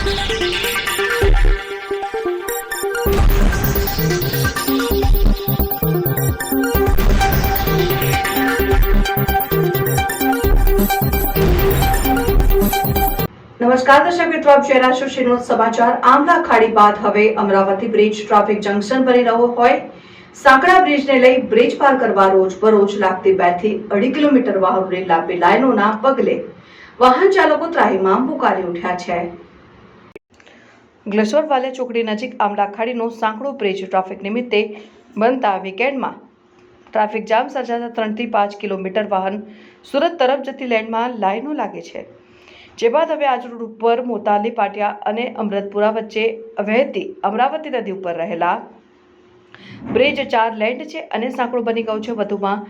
નમસ્કાર દર્શક મિત્રો, આપ જોઈ રહ્યા છો શ્રીનોદ સમાચાર। આમલા ખાડી બાદ હવે અમરાવતી બ્રિજ ટ્રાફિક જંકશન બની રહ્યો હોય। સાંકડા બ્રિજને લઈ બ્રિજ પાર કરવા રોજબરોજ લાગતી 2 થી 2.5 કિલોમીટર વાહનોની લાંબી લાઈનોના પગલે વાહન ચાલકો ત્રાહિમામ પુકારી ઉઠ્યા છે। ગ્લેશ્વર વાલે ચોકડી નજીક આમલા ખાડીનો સાંકડો બ્રિજ ટ્રાફિક નિમિત્તે બનતા વીકેન્ડમાં ટ્રાફિક જામ સર્જાતા 3 થી 5 કિલોમીટર વાહન સુરત તરફ જતી લેનમાં લાઈનો લાગે છે। જે બાદ હવે આજ રોડ ઉપર મોતાલી પાટિયા અને અમૃતપુરા વચ્ચે વહેતી અમરાવતી નદી ઉપર રહેલા બ્રિજ 4 લેન્ડ છે અને સાંકડો બની ગયો છે। વધુમાં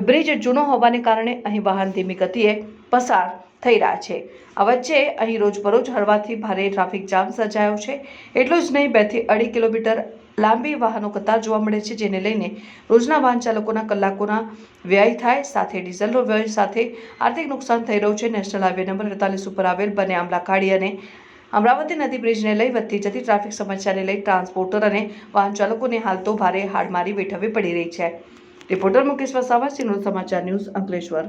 બ્રિજ જૂનો હોવાને કારણે અહીં વાહન ધીમી ગતિએ પસાર થઈ રહ્યા છે। આ વચ્ચે અહીં રોજબરોજ હળવાથી ભારે ટ્રાફિક જામ સર્જાયો છે। એટલું જ નહીં, 2 થી 2.5 કિલોમીટર લાંબી વાહનો કતાર જોવા મળે છે, જેને લઈને રોજના વાહન ચાલકોના કલાકોના વ્યય થાય, સાથે ડીઝલનો વ્યય સાથે આર્થિક નુકસાન થઈ રહ્યું છે। નેશનલ હાઈવે નંબર 48 ઉપર આવેલ બંને આમલા ખાડી અને અમરાવતી નદી બ્રિજને લઈ વધતી જતી ટ્રાફિક સમસ્યાને લઈ ટ્રાન્સપોર્ટર અને વાહન ચાલકોને હાલ તો ભારે હાડમારી વેઠવવી પડી રહી છે। રિપોર્ટર મુકેશ વસાવા, શ્રીનોદ સમાચાર ન્યૂઝ, અંકલેશ્વર।